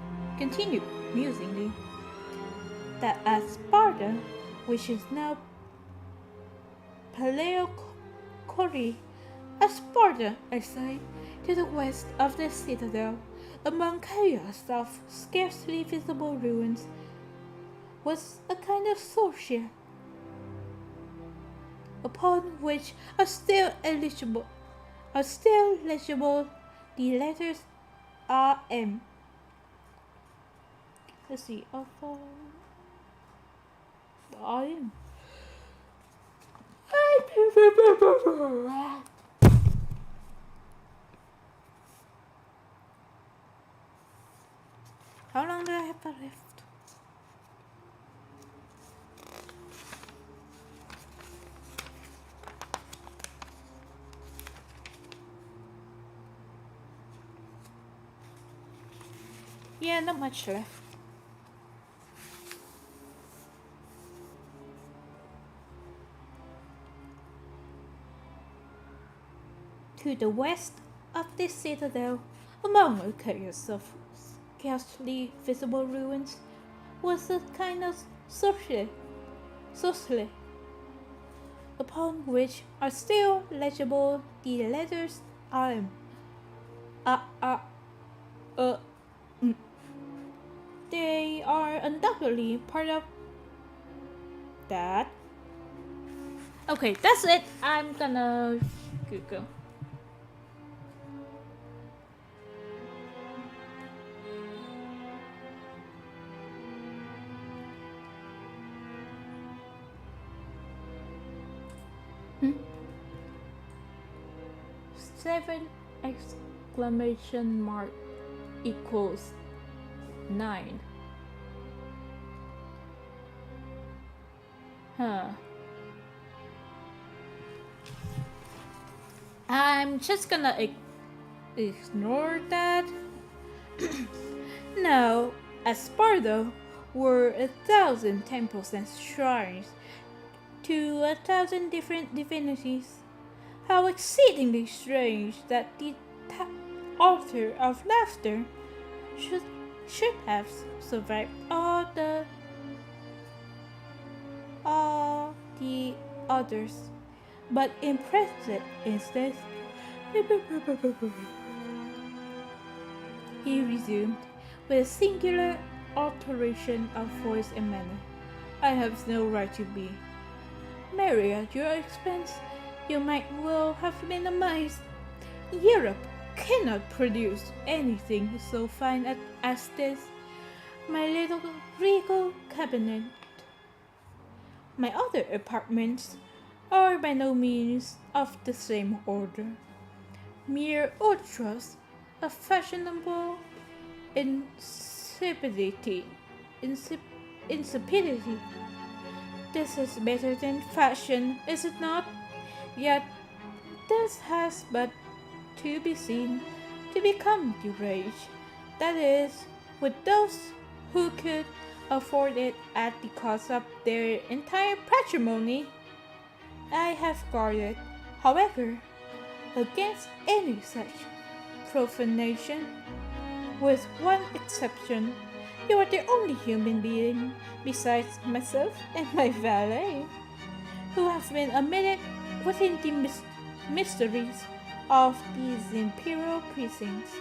that at Sparta, which is now Paleocori, at Sparta, I say, to the west of the citadel, among chaos of scarcely visible ruins, was a kind of sorcia, upon which are still legible the letters RM. Let's see, RM. How long do I have left? Yeah, not much left. To the west of this citadel, among a chaos of scarcely visible ruins, was a kind of sorcery, upon which are still legible the letters RM. They are undoubtedly part of that. Okay, that's it. I'm gonna Google. Seven exclamation mark equals 9. I'm just gonna ignore that. Now, at Sparta were 1,000 temples and shrines to 1,000 different divinities. How exceedingly strange that the author of laughter should have survived all the others, but impressed it instead. He resumed with a singular alteration of voice and manner. I have no right to be merry at your expense. You might well have been amazed. Europe cannot produce anything so fine as this, my little regal cabinet. My other apartments are by no means of the same order. Mere ultras of fashionable insipidity. Insipidity. This is better than fashion, is it not? Yet this has but to be seen to become the rage. That is, with those who could afford it at the cost of their entire patrimony. I have guarded, however, against any such profanation. With one exception, you are the only human being, besides myself and my valet, who have been admitted within the mysteries of these imperial precincts,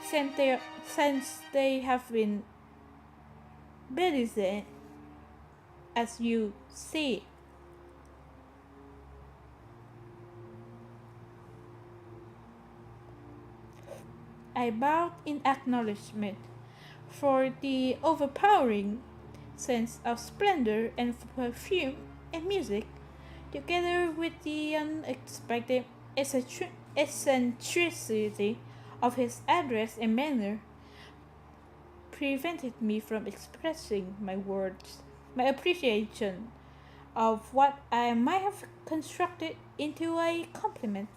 since they have been believed, as you see. I bowed in acknowledgement for the overpowering sense of splendor and perfume and music, together with the unexpected eccentricity of his address and manner, prevented me from expressing my appreciation of what I might have constructed into a compliment.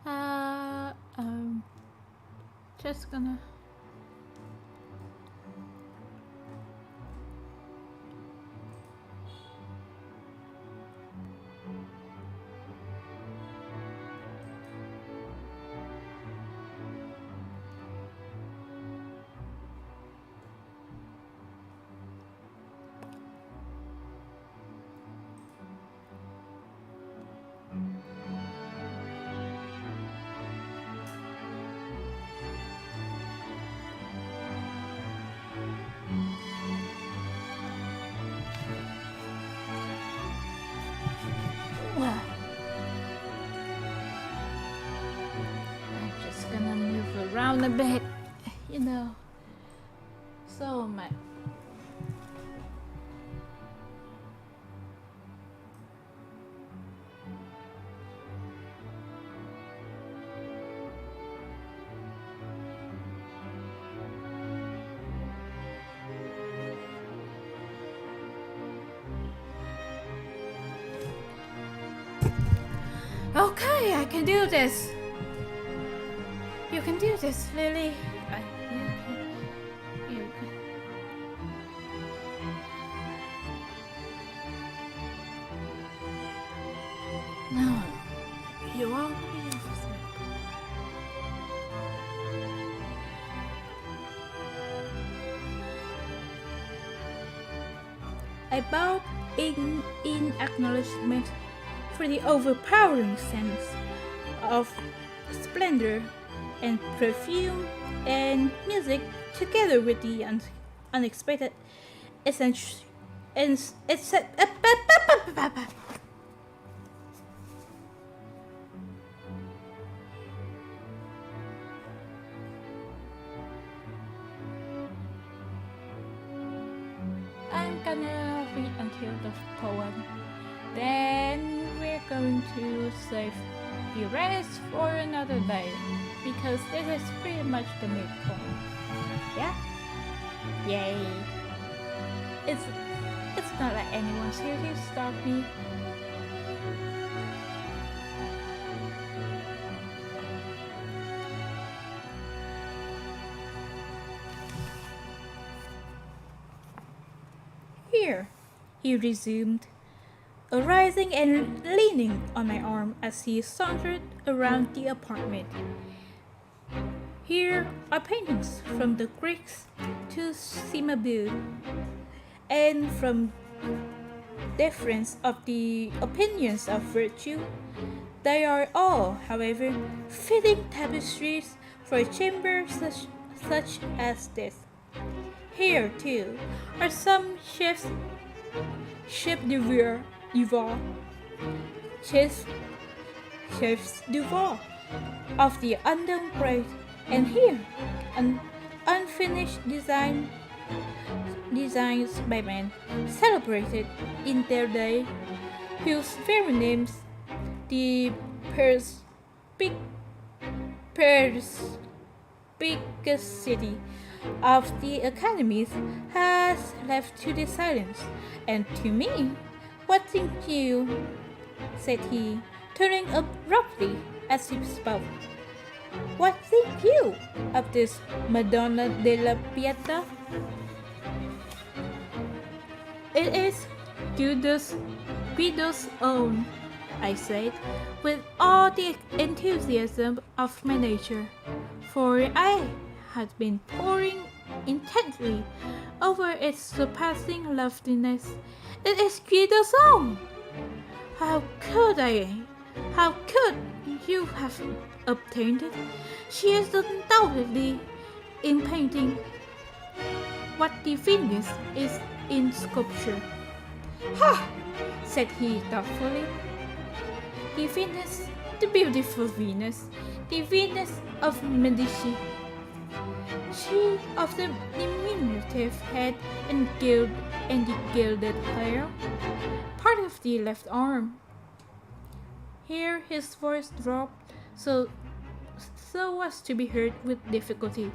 uh, um, just gonna. Well, I'm just gonna move around a bit, you know. So my okay, I can do this. You can do this, Lily. You can. No, you won't be officer. I bowed in acknowledgement for the overpowering sense of splendor and perfume and music, together with the unexpected essential. I'm gonna read until the poem. Then we're going to save the rest for another day, because this is pretty much the midpoint. Yeah? Yay! It's not like anyone's here to stop me. Here, he resumed, arising and leaning on my arm as he sauntered around the apartment. Here are paintings from the Greeks to Cimabue, and from difference of the opinions of virtue, they are all, however, fitting tapestries for a chamber such as this. Here, too, are some chefs d'oeuvre, chefs d'oeuvre of the unknown grade, and here, an unfinished designs by men celebrated in their day, whose very names the perspicacity of the academies has left to the silence. And to me, what think you? Said he, turning abruptly as he spoke. What think you of this Madonna della Pieta? It is Guido's own, I said, with all the enthusiasm of my nature, for I had been poring intently over its surpassing loveliness. It is Guido's own! How could I? How could you have obtained it? She is undoubtedly in painting what the Venus is in sculpture. Ha! Said he thoughtfully. The Venus, the beautiful Venus, the Venus of Medici. She of the diminutive head and the gilded hair, part of the left arm. Here his voice dropped so as to be heard with difficulty,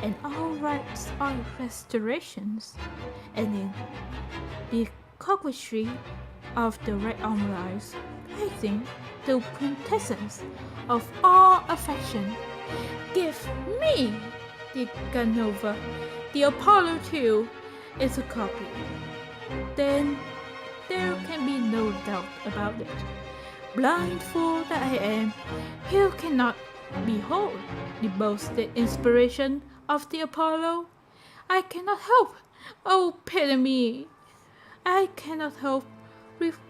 and all rights are restorations, and in the coquetry of the right arm lies, I think, the quintessence of all affection. Give me the Canova. The Apollo too is a copy. Then there can be no doubt about it. Blind fool that I am, who cannot behold the boasted inspiration of the Apollo? I cannot help, oh pity me, I cannot help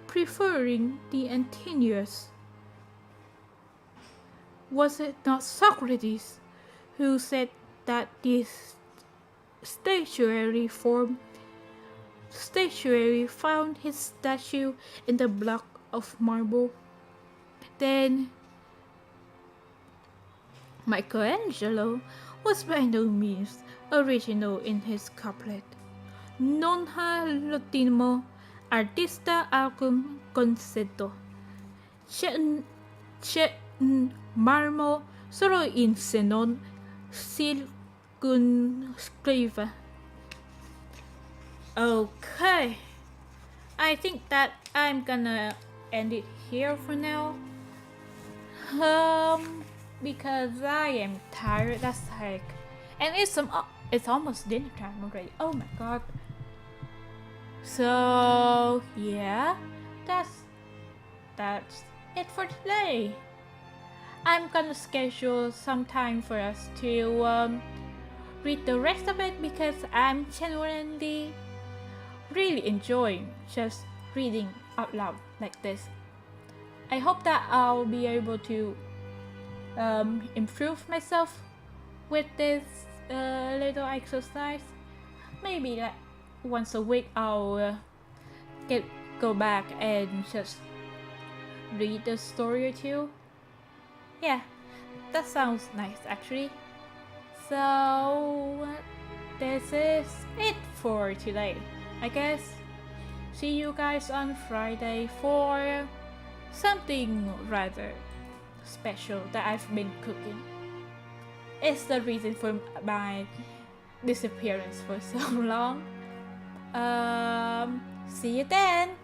preferring the Antinous. Was it not Socrates who said that this statuary found his statue in the block of marble? Then Michelangelo was by no means original in his couplet. Non ha l'ultimo artista alcun conceto. C'è un marmo solo in se non circunscrive. Okay, I think that I'm gonna end it here for now. Because I am tired as heck, and it's almost dinner time already. Oh my god. So yeah, that's it for today. I'm gonna schedule some time for us to read the rest of it because I'm genuinely really enjoying just reading out loud like this. I hope that I'll be able to improve myself with this little exercise. Maybe like once a week I'll go back and just read a story or two. Yeah, that sounds nice actually. So this is it for today, I guess. See you guys on Friday for something rather special that I've been cooking. It's the reason for my disappearance for so long. See you then.